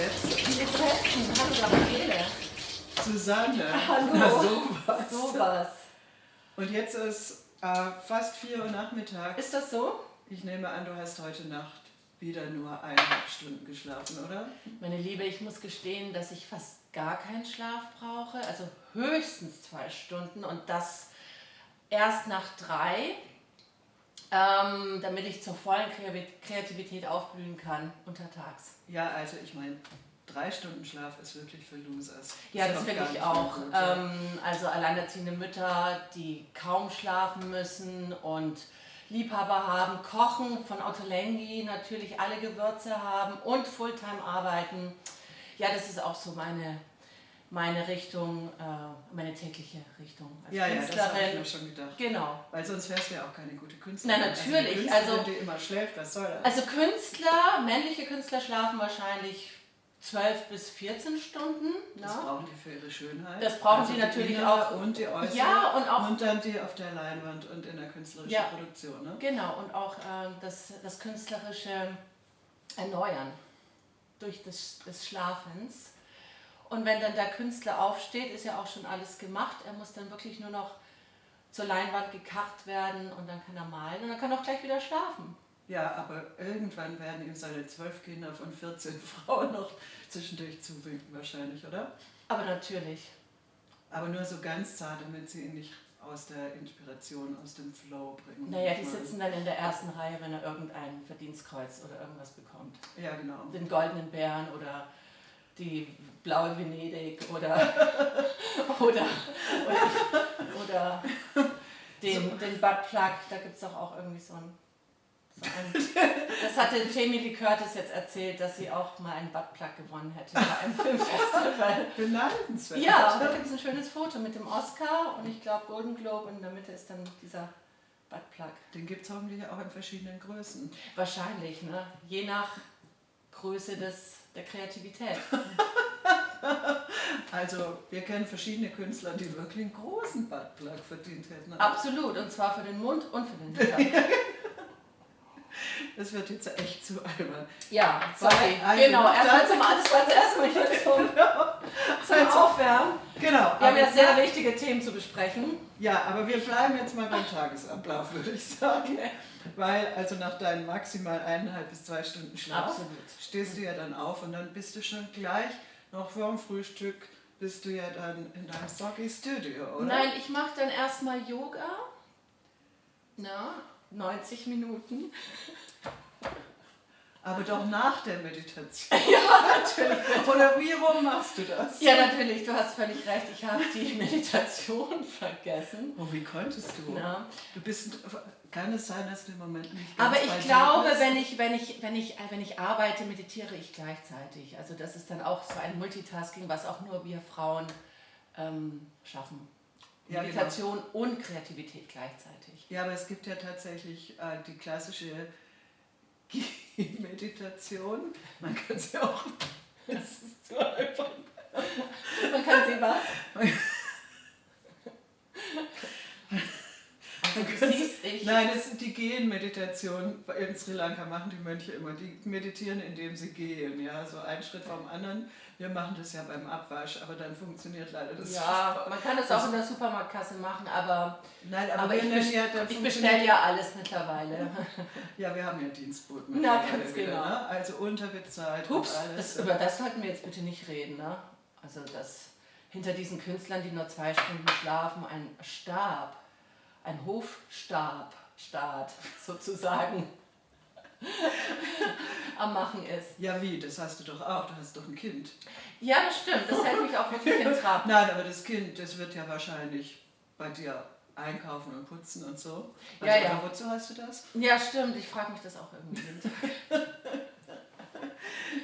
setzen. Wie ist setzen? Hallo Gabriele. Susanne. Hallo. Na, sowas. Sowas. Und jetzt ist fast 4 Uhr nachmittags. Ist das so? Ich nehme an, du hast heute Nacht wieder nur 1,5 Stunden geschlafen, oder? Meine Liebe, ich muss gestehen, dass ich fast gar keinen Schlaf brauche. Also höchstens 2 Stunden und das erst nach 3, damit ich zur vollen Kreativität aufblühen kann untertags. Ja, also ich meine, 3 Stunden Schlaf ist wirklich für Losers. Ja, Ist das doch finde gar ich nicht auch. mehr gut, ja. Also alleinerziehende Mütter, die kaum schlafen müssen und Liebhaber haben, kochen von Ottolenghi, natürlich alle Gewürze haben und Fulltime arbeiten. Ja, das ist auch so meine Richtung, meine tägliche Richtung als Ja, das habe ich Künstlerin. mir schon gedacht. Genau. Weil sonst wärst du ja auch keine gute Künstlerin. Nein, natürlich. Also, eine Künstlerin, die immer schläft, was soll das? Also männliche Künstler schlafen wahrscheinlich 12 bis 14 Stunden. Das Ne? brauchen die für ihre Schönheit. Das brauchen also sie die natürlich innere auch. Und die äußere. Ja, und auch. Und dann die auf der Leinwand und in der künstlerischen Ja. Produktion. Ne? Genau, und auch das künstlerische Erneuern durch des Schlafens. Und wenn dann der Künstler aufsteht, ist ja auch schon alles gemacht. Er muss dann wirklich nur noch zur Leinwand gekarrt werden und dann kann er malen und dann kann er auch gleich wieder schlafen. Ja, aber irgendwann werden ihm seine 12 Kinder von 14 Frauen noch zwischendurch zuwinken wahrscheinlich, oder? Aber natürlich. Aber nur so ganz zart, damit sie ihn nicht aus der Inspiration, aus dem Flow bringen. Naja, die sitzen dann in der ersten Reihe, wenn er irgendein Verdienstkreuz oder irgendwas bekommt. Ja, genau. Den goldenen Bären oder die blaue Venedig oder den Buttplug, da gibt es auch irgendwie so ein. Das hatte Jamie Lee Curtis jetzt erzählt, dass sie auch mal einen Buttplug gewonnen hätte bei einem Filmfestival. Beneidenswert. Ja, da gibt es ein schönes Foto mit dem Oscar und ich glaube Golden Globe und in der Mitte ist dann dieser Buttplug. Den gibt es hoffentlich auch in verschiedenen Größen. Wahrscheinlich, ne? Je nach Größe der Kreativität. Also, wir kennen verschiedene Künstler, die wirklich einen großen Buttplug verdient hätten. Absolut, und zwar für den Mund und für den Hintern. Das wird jetzt echt zu albern. Ja, sorry. Also, Genau, erstmal hier zum Aufwärmen. Genau. Wir haben ja sehr wichtige Themen zu besprechen. Ja, aber wir bleiben jetzt mal beim Tagesablauf, würde ich sagen. Okay. Weil, also nach deinen maximal 1,5 bis 2 Stunden Schlaf, Absolut. stehst du ja dann auf und dann bist du schon gleich, noch vor dem Frühstück, bist du ja dann in deinem Soggy Studio, oder? Nein, ich mache dann erstmal Yoga. Na, 90 Minuten. Aber doch nach der Meditation. Ja, natürlich. Oder wie rum machst du das? Ja, natürlich, du hast völlig recht. Ich habe die Meditation vergessen. Oh, wie konntest du? Na. Du bist, kann es sein, dass du im Moment nicht ganz Aber bei ich dir glaube, bist? wenn ich arbeite, meditiere ich gleichzeitig. Also das ist dann auch so ein Multitasking, was auch nur wir Frauen schaffen. Ja, Meditation und Kreativität gleichzeitig. Ja, aber es gibt ja tatsächlich die klassische Meditation. Man kann sie auch. Das ist zu einfach. Man kann sie was? Also, du siehst, Nein, das ist die Gehen-Meditation. In Sri Lanka machen die Mönche immer. Die meditieren, indem sie gehen. Ja, so einen Schritt vom anderen. Wir machen das ja beim Abwasch, aber dann funktioniert leider das. ja, man kann das auch in der Supermarktkasse machen, aber, Nein, aber wir ich, nennen ja, dann ich bestelle ja alles mittlerweile. Ja, wir haben ja Dienstboten. Na, mittlerweile ganz wieder, genau. Ne? Also unterbezahlt Hups, und alles. über das sollten wir jetzt bitte nicht reden. Ne? Also, dass hinter diesen Künstlern, die nur 2 Stunden schlafen, ein Hofstabstaat sozusagen am Machen ist. Ja, wie? Das hast du doch auch. Du hast doch ein Kind. Ja, das stimmt. Das hält mich auch wirklich in Trab. Nein, aber das Kind, das wird ja wahrscheinlich bei dir einkaufen und putzen und so. Ja, ja. Oder wozu hast du das? Ja, stimmt. Ich frage mich das auch irgendwie jeden Tag.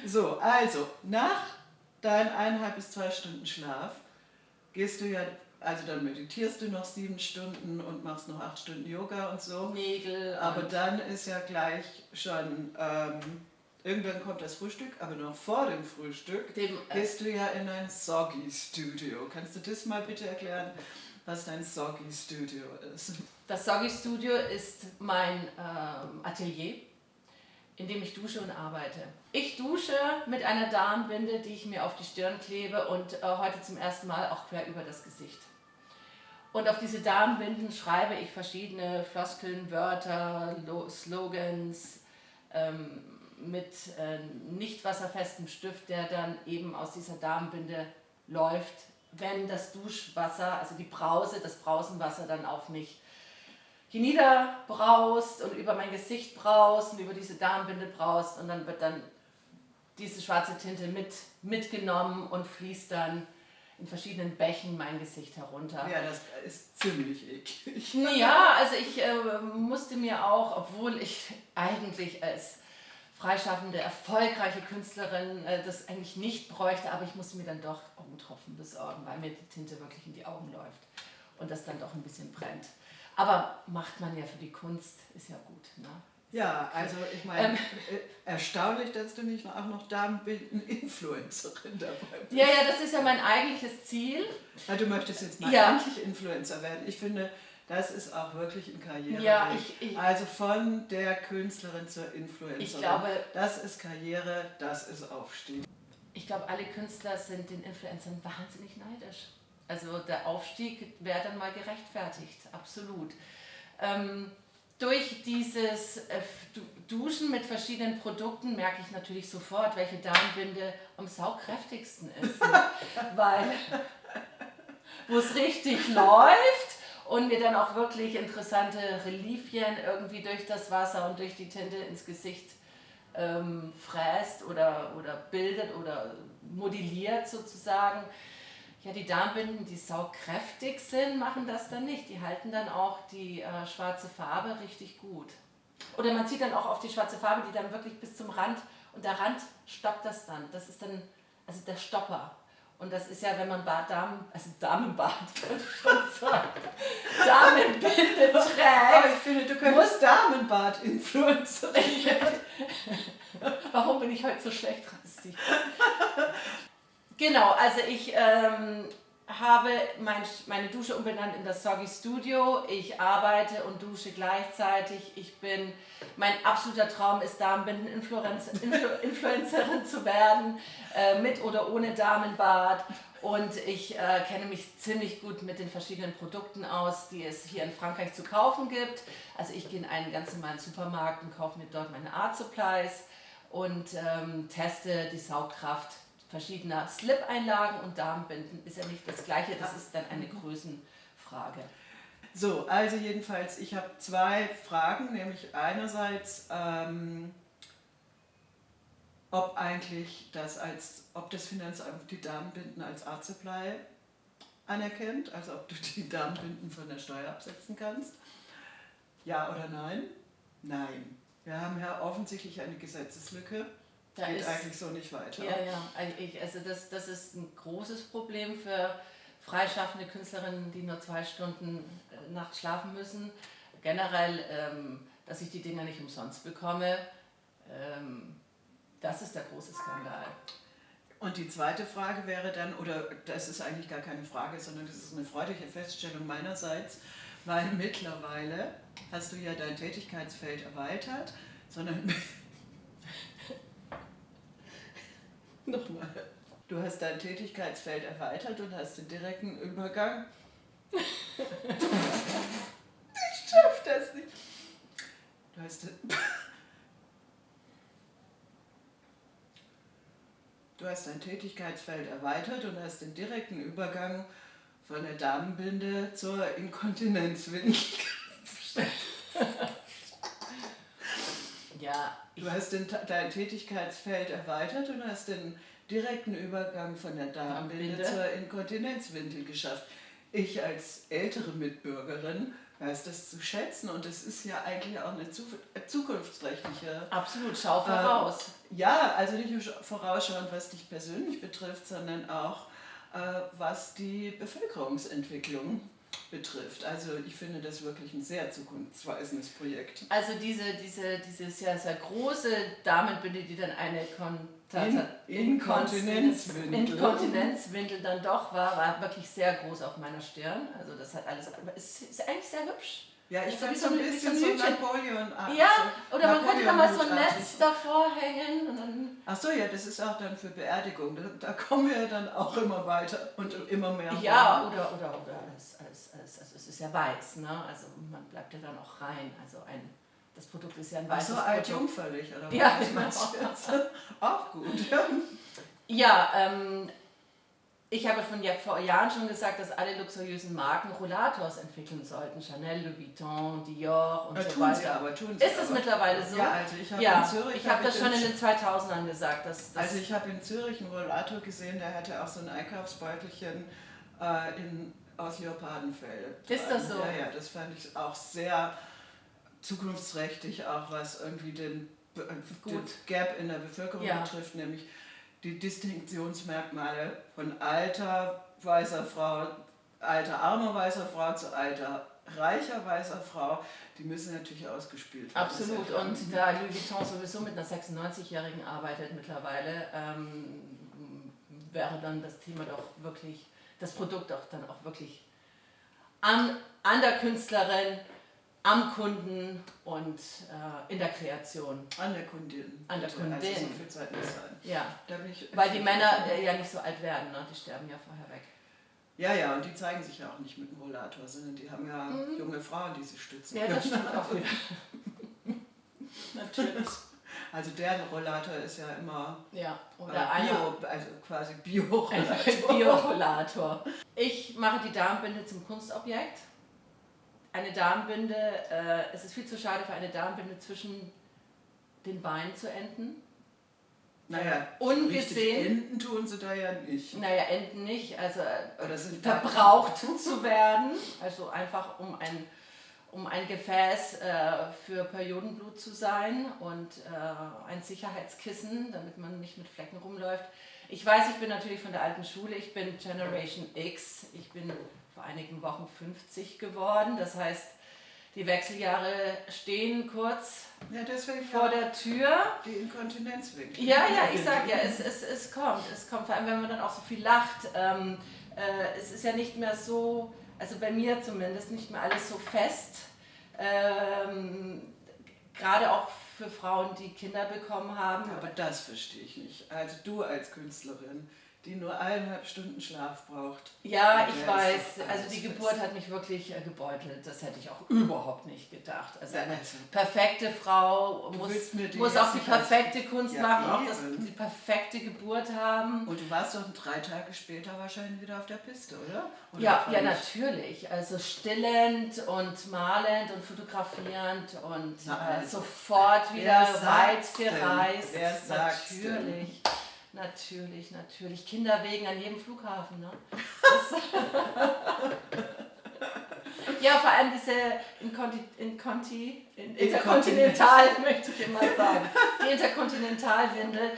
So, also, nach deinen 1,5 bis 2 Stunden Schlaf gehst du ja, also dann meditierst du noch 7 Stunden und machst noch 8 Stunden Yoga und so. Nägel. Aber dann ist ja gleich schon, irgendwann kommt das Frühstück, aber noch vor dem Frühstück gehst du ja in ein Soggy Studio. Kannst du das mal bitte erklären, was dein Soggy Studio ist? Das Soggy Studio ist mein Atelier. Indem ich dusche und arbeite. Ich dusche mit einer Darmbinde, die ich mir auf die Stirn klebe und heute zum ersten Mal auch quer über das Gesicht. Und auf diese Darmbinden schreibe ich verschiedene Floskeln, Wörter, Slogans mit nicht wasserfestem Stift, der dann eben aus dieser Darmbinde läuft, wenn das Duschwasser, also die Brause, das Brausenwasser dann auf mich hinniederbraust und über mein Gesicht braust und über diese Darmbinde braust und dann wird dann diese schwarze Tinte mitgenommen und fließt dann in verschiedenen Bächen mein Gesicht herunter. Ja, das ist ziemlich eklig. Ja, also ich musste mir auch, obwohl ich eigentlich als freischaffende, erfolgreiche Künstlerin das eigentlich nicht bräuchte, aber ich musste mir dann doch Augentropfen besorgen, weil mir die Tinte wirklich in die Augen läuft und das dann doch ein bisschen brennt. Aber macht man ja für die Kunst, ist ja gut. Ne? Ja, also ich meine, erstaunlich, dass du nicht auch noch Darmbinden-Influencerin dabei bist. Ja, das ist ja mein eigentliches Ziel. Weil du möchtest jetzt mal endlich Influencer werden. Ich finde, das ist auch wirklich ein Karriereweg. Ja, also von der Künstlerin zur Influencerin. Ich glaube, das ist Karriere, das ist Aufstieg. Ich glaube, alle Künstler sind den Influencern wahnsinnig neidisch. Also der Aufstieg wäre dann mal gerechtfertigt, absolut. Durch dieses Duschen mit verschiedenen Produkten merke ich natürlich sofort, welche Darmbinde am saugkräftigsten ist. Weil, wo es richtig läuft und mir dann auch wirklich interessante Reliefien irgendwie durch das Wasser und durch die Tinte ins Gesicht fräst oder bildet oder modelliert sozusagen. Ja, die Darmbinden, die saugkräftig sind, machen das dann nicht. Die halten dann auch die schwarze Farbe richtig gut. Oder man zieht dann auch auf die schwarze Farbe, die dann wirklich bis zum Rand, und der Rand stoppt das dann. Das ist dann, also der Stopper. Und das ist ja, wenn man Damenbad, würde ich schon sagen, Damenbinde trägt. Aber ich finde, du könntest Damenbad-Influencerin werden. Warum bin ich heute so schlecht dran? Genau, also ich habe meine Dusche umbenannt in das Soggy Studio. Ich arbeite und dusche gleichzeitig. Mein absoluter Traum ist, Damenbinden-Influencerin zu werden, mit oder ohne Damenbad. Und ich kenne mich ziemlich gut mit den verschiedenen Produkten aus, die es hier in Frankreich zu kaufen gibt. Also ich gehe in einen ganz normalen Supermarkt und kaufe mir dort meine Art Supplies und teste die Saugkraft verschiedener Slip-Einlagen und Darmbinden. Ist ja nicht das Gleiche, das ist dann eine Größenfrage. So, also jedenfalls, ich habe 2 Fragen, nämlich einerseits, ob das Finanzamt die Darmbinden als Art Supply anerkennt, also ob du die Darmbinden von der Steuer absetzen kannst. Ja oder nein? Nein. Wir haben ja offensichtlich eine Gesetzeslücke. Geht eigentlich so nicht weiter. Ja, also das ist ein großes Problem für freischaffende Künstlerinnen, die nur 2 Stunden nachts schlafen müssen. Generell, dass ich die Dinger nicht umsonst bekomme, das ist der große Skandal. Und die zweite Frage wäre dann, oder das ist eigentlich gar keine Frage, sondern das ist eine freudige Feststellung meinerseits, weil mittlerweile hast du ja dein Tätigkeitsfeld erweitert, sondern... Nochmal. Du hast dein Tätigkeitsfeld erweitert und hast den direkten Übergang. Ich schaff das nicht. Du hast dein Tätigkeitsfeld erweitert und hast den direkten Übergang von der Damenbinde zur Inkontinenzwindel. Ja. Du hast dein Tätigkeitsfeld erweitert und hast den direkten Übergang von der Darmbinde zur Inkontinenzwindel geschafft. Ich als ältere Mitbürgerin weiß das zu schätzen und es ist ja eigentlich auch eine zukunftsträchtige... Absolut, schau voraus. Ja, also nicht nur vorausschauend, was dich persönlich betrifft, sondern auch was die Bevölkerungsentwicklung betrifft. Also ich finde das wirklich ein sehr zukunftsweisendes Projekt. Also dieses ja sehr große Damenbinde, die dann eine Inkontinenzwindel dann doch war wirklich sehr groß auf meiner Stirn. Also das hat alles, es ist eigentlich sehr hübsch. Ja, ich so finde wie so ein wie bisschen so Hütchen. Napoleon. Ja, oder man könnte da mal so ein Napoleon-Hutartig. Netz davor hängen und dann. Ach so, ja, das ist auch dann für Beerdigung. Da kommen wir dann auch immer weiter und immer mehr. Ja, rum. oder also es ist ja weiß, ne? Also man bleibt ja dann auch rein. Also das Produkt ist ja ein Ach weißes so, Produkt. altjungfällig, oder Ja, was genau. meinst du jetzt? Auch gut. Ja, ich habe vor Jahren schon gesagt, dass alle luxuriösen Marken Rollators entwickeln sollten. Chanel, Louis Vuitton, Dior und so Tun weiter. sie aber, tun sie Ist es aber. mittlerweile so? Ja, also ich habe Ja, in Zürich... ich habe das schon in den 2000ern gesagt. Also ich habe in Zürich einen Rollator gesehen, der hatte auch so ein Einkaufsbeutelchen aus Leopardenfell. Ist das so? Ja, ja, das fand ich auch sehr zukunftsträchtig, auch was irgendwie den Gap in der Bevölkerung betrifft, nämlich die Distinktionsmerkmale von alter weißer Frau, alter armer weißer Frau zu alter reicher weißer Frau, die müssen natürlich ausgespielt werden. Absolut. Und da Louis Vuitton sowieso mit einer 96-Jährigen arbeitet mittlerweile, wäre dann das Thema doch wirklich, das Produkt auch dann auch wirklich an der Künstlerin, am Kunden und in der Kreation. An der Kundin. An der Kundin. Also so viel Zeit muss sein. Ja, Da bin ich weil die Männer ja nicht so alt werden, ne? Die sterben ja vorher weg. Ja, ja, und die zeigen sich ja auch nicht mit dem Rollator, sondern die haben ja junge Frauen, die sie stützen. Ja, das stimmt auch wieder. Natürlich. Also deren Rollator ist ja immer Ja, oder einer. also quasi Bio-Rollator. Ein Bio-Rollator. Ich mache die Darmbinde zum Kunstobjekt. Eine Darmbinde, es ist viel zu schade für eine Darmbinde zwischen den Beinen zu enden. Naja, ungesehen. Enten tun sie da ja nicht. Naja, Enden nicht, also Oder sind verbraucht zu werden. Also einfach um ein Gefäß für Periodenblut zu sein und ein Sicherheitskissen, damit man nicht mit Flecken rumläuft. Ich weiß, ich bin natürlich von der alten Schule, ich bin Generation X, ich bin vor einigen Wochen 50 geworden, das heißt, die Wechseljahre stehen kurz vor der Tür. Die Inkontinenzwinkel. Ja, ich sag ja, es kommt, vor allem wenn man dann auch so viel lacht. Es ist ja nicht mehr so, also bei mir zumindest, nicht mehr alles so fest. Gerade auch für Frauen, die Kinder bekommen haben. Aber das verstehe ich nicht. Also du als Künstlerin, die nur 1,5 Stunden Schlaf braucht. Ja, ich weiß. Also die Geburt hat mich wirklich gebeutelt. Das hätte ich auch überhaupt nicht gedacht. Also eine perfekte Frau muss auch die perfekte Kunst machen, auch die perfekte Geburt haben. Und du warst doch 3 Tage später wahrscheinlich wieder auf der Piste, oder? Ja, natürlich. Also stillend und malend und fotografierend und sofort wieder weit gereist. Wer sagt's natürlich. Denn? Natürlich. Kinderwegen an jedem Flughafen. Ne? Ja, vor allem diese Interkontinental, möchte ich immer sagen. Die Interkontinentalwindel,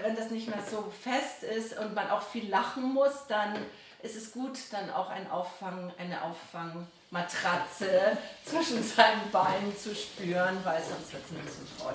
wenn das nicht mehr so fest ist und man auch viel lachen muss, dann ist es gut, dann auch eine Auffangmatratze zwischen seinen Beinen zu spüren, weil sonst wird es ein bisschen voll.